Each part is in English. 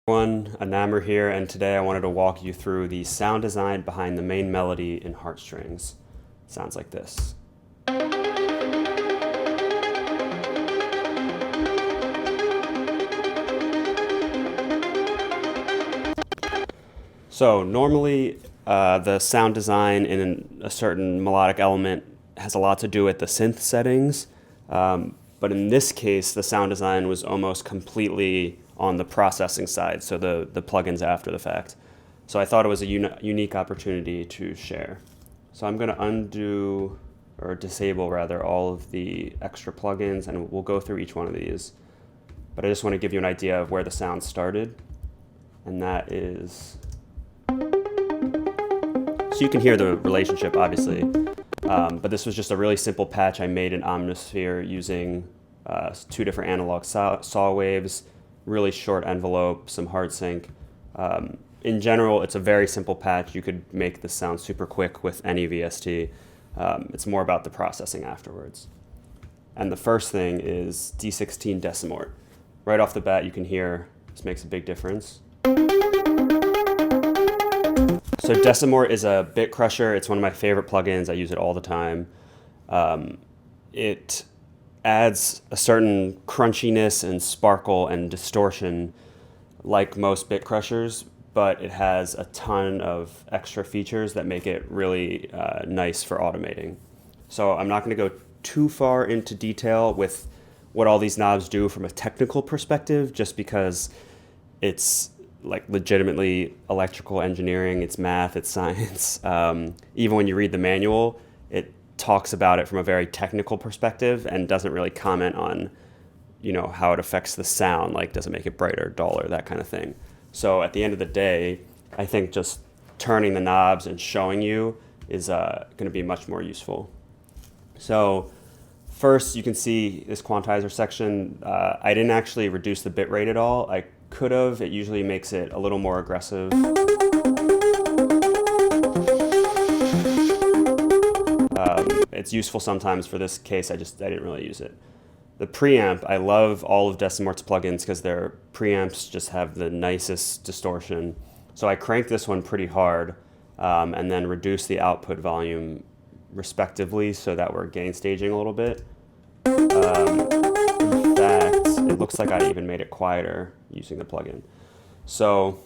Everyone, Anamr here, and today I wanted to walk you through the sound design behind the main melody in Heartstrings. Sounds like this. So normally, the sound design in a certain melodic element has a lot to do with the synth settings, but in this case, the sound design was almost completely on the processing side, so the plugins after the fact. So I thought it was a unique opportunity to share. So I'm going to undo, or disable rather, all of the extra plugins, and we'll go through each one of these. But I just want to give you an idea of where the sound started, and that is... So you can hear the relationship, obviously, but this was just a really simple patch I made in Omnisphere using two different analog saw waves, really short envelope, some hard sync. In general, it's a very simple patch. You could make this sound super quick with any VST. It's more about the processing afterwards. And the first thing is D16 Decimort. Right off the bat, you can hear this makes a big difference. So Decimort is a bit crusher. It's one of my favorite plugins. I use it all the time. It adds a certain crunchiness and sparkle and distortion like most bit crushers, but it has a ton of extra features that make it really nice for automating. So I'm not going to go too far into detail with what all these knobs do from a technical perspective, just because it's like legitimately electrical engineering, it's math, it's science. Even when you read the manual, it talks about it from a very technical perspective and doesn't really comment on, how it affects the sound, like does it make it brighter, duller, that kind of thing. So at the end of the day, I think just turning the knobs and showing you is going to be much more useful. So first, you can see this quantizer section. I didn't actually reduce the bit rate at all. I could have. It usually makes it a little more aggressive. It's useful sometimes. For this case, I didn't really use it. The preamp, I love all of Decimort's plugins because their preamps just have the nicest distortion. So I cranked this one pretty hard and then reduced the output volume respectively so that we're gain staging a little bit. In fact, it looks like I even made it quieter using the plugin. So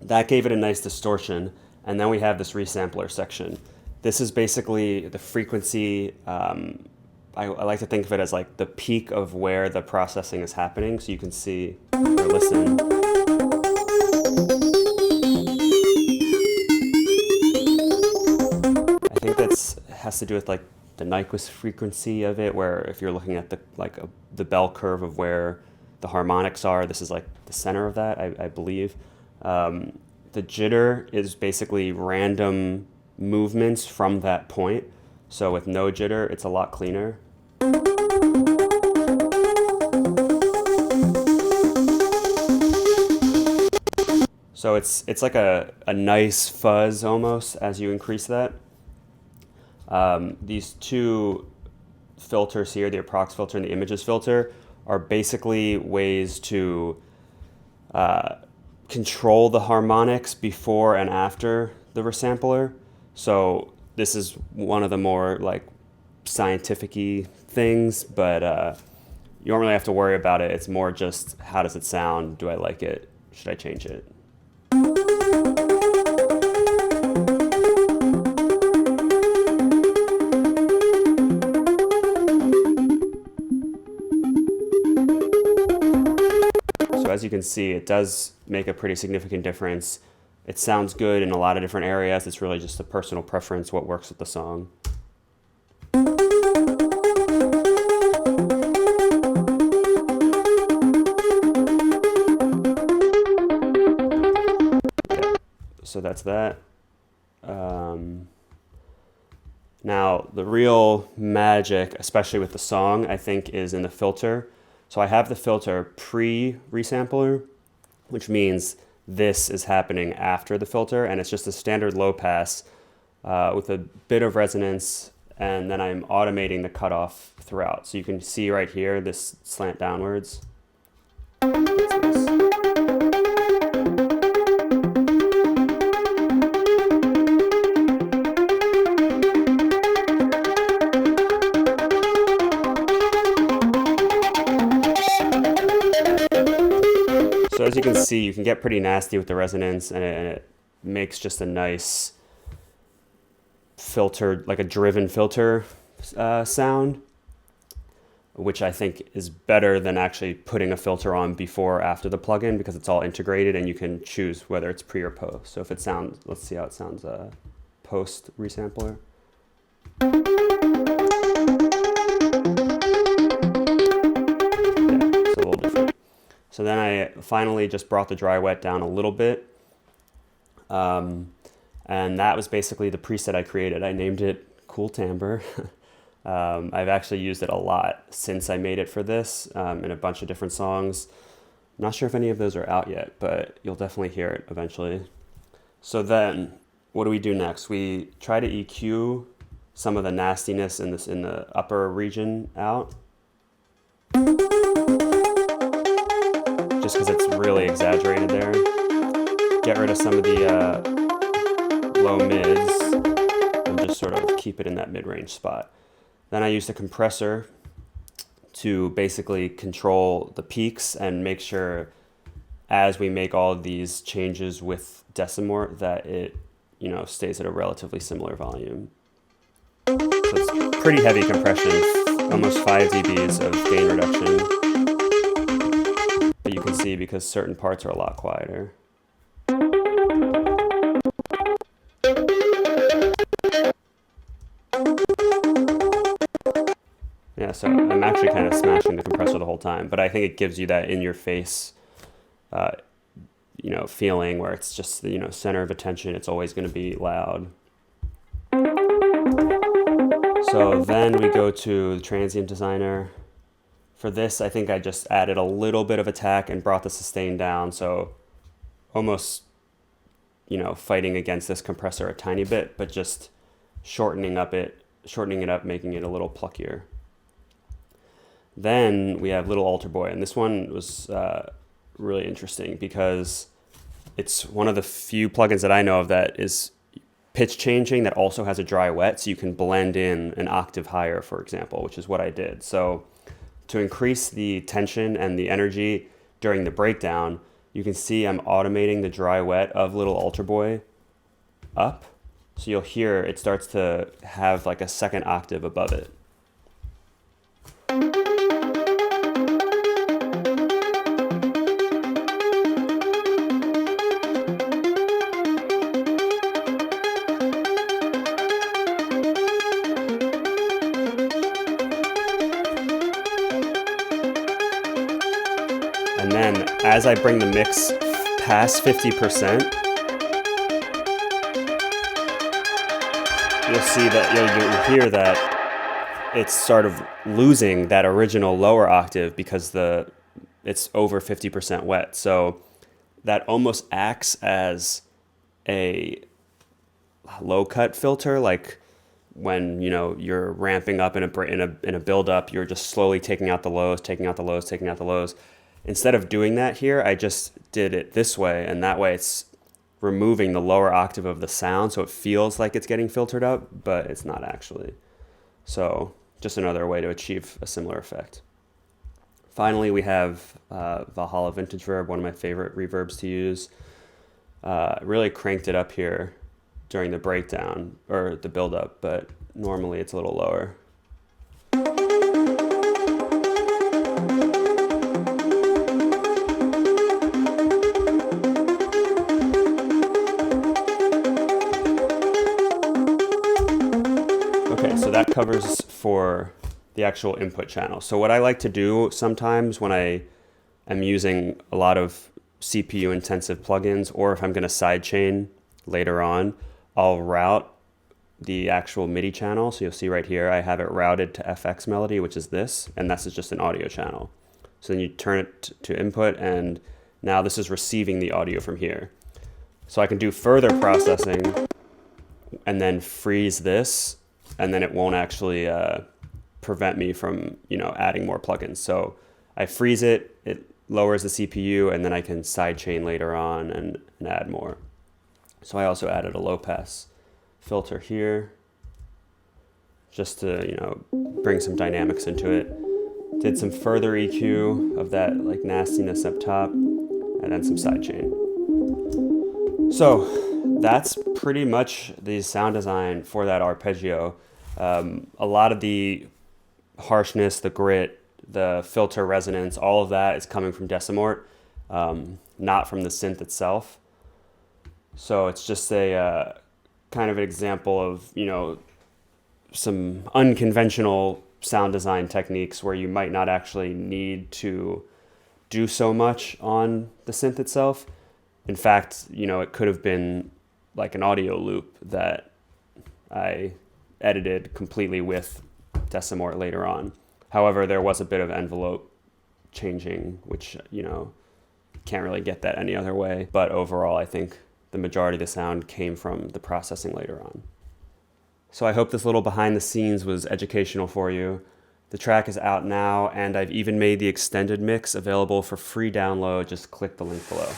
that gave it a nice distortion. And then we have this resampler section. This is basically the frequency. I like to think of it as like the peak of where the processing is happening. So you can see or listen. I think that's has to do with like the Nyquist frequency of it, where if you're looking at the bell curve of where the harmonics are, this is like the center of that, I believe. The jitter is basically random movements from that point. So with no jitter, it's a lot cleaner. So it's like a nice fuzz almost as you increase that. These two filters here, the approx filter and the images filter, are basically ways to control the harmonics before and after the resampler. So this is one of the more like scientific-y things, but you don't really have to worry about it. It's more just how does it sound? Do I like it? Should I change it? So as you can see, it does make a pretty significant difference. It sounds good in a lot of different areas. It's really just a personal preference, what works with the song. So that's that. Now, the real magic, especially with the song, I think, is in the filter. So I have the filter pre-resampler, which means this is happening after the filter, and it's just a standard low pass with a bit of resonance, and then I'm automating the cutoff throughout. So you can see right here, this slant downwards. That's this. So as you can see, you can get pretty nasty with the resonance, and it makes just a nice filtered, like a driven filter sound, which I think is better than actually putting a filter on before or after the plugin, because it's all integrated and you can choose whether it's pre or post. So if it sounds, let's see how it sounds post resampler. Yeah, it's a little different. So then I finally just brought the dry wet down a little bit. And that was basically the preset I created. I named it Cool Timbre. I've actually used it a lot since I made it for this in a bunch of different songs. I'm not sure if any of those are out yet, but you'll definitely hear it eventually. So then, what do we do next? We try to EQ some of the nastiness in the upper region out, just because it's really exaggerated there. Get rid of some of the low mids and just sort of keep it in that mid-range spot. Then I used a compressor to basically control the peaks and make sure as we make all of these changes with Decimort that it, stays at a relatively similar volume. So it's pretty heavy compression, almost 5 dBs of gain reduction. But you can see because certain parts are a lot quieter. Yeah, so I'm actually kind of smashing the compressor the whole time, but I think it gives you that in-your-face, feeling where it's just the, center of attention. It's always going to be loud. So then we go to the Transient Designer. For this, I think I just added a little bit of attack and brought the sustain down, so almost, fighting against this compressor a tiny bit, but just shortening it up, making it a little pluckier. Then we have Little Altar Boy, and this one was really interesting because it's one of the few plugins that I know of that is pitch changing that also has a dry wet, so you can blend in an octave higher, for example, which is what I did. So to increase the tension and the energy during the breakdown, you can see I'm automating the dry wet of Little Altar Boy up, so you'll hear it starts to have like a second octave above it. And then as I bring the mix past 50%, you'll see that you'll hear that it's sort of losing that original lower octave because it's over 50% wet. So that almost acts as a low cut filter, like when you're ramping up in a build up, you're just slowly taking out the lows, taking out the lows, taking out the lows. Instead of doing that here, I just did it this way, and that way it's removing the lower octave of the sound, so it feels like it's getting filtered up, but it's not actually. So just another way to achieve a similar effect. Finally, we have Valhalla Vintage Verb, one of my favorite reverbs to use. Really cranked it up here during the breakdown, or the build-up, but normally it's a little lower. Okay, so that covers for the actual input channel. So what I like to do sometimes when I am using a lot of CPU intensive plugins, or if I'm going to sidechain later on, I'll route the actual MIDI channel. So you'll see right here, I have it routed to FX Melody, which is this, and this is just an audio channel. So then you turn it to input, and now this is receiving the audio from here. So I can do further processing and then freeze this, and then it won't actually prevent me from adding more plugins. So I freeze it, it lowers the CPU, and then I can sidechain later on and add more. So I also added a low pass filter here just to bring some dynamics into it. Did some further EQ of that like nastiness up top, and then some sidechain. So that's pretty much the sound design for that arpeggio. A lot of the harshness, the grit, the filter resonance, all of that is coming from Decimort, not from the synth itself. So it's just a kind of an example of, you know, some unconventional sound design techniques where you might not actually need to do so much on the synth itself. In fact, you know, it could have been like an audio loop that I edited completely with Decimort later on. However, there was a bit of envelope changing, which, you know, can't really get that any other way. But overall, I think the majority of the sound came from the processing later on. So I hope this little behind the scenes was educational for you. The track is out now, and I've even made the extended mix available for free download. Just click the link below.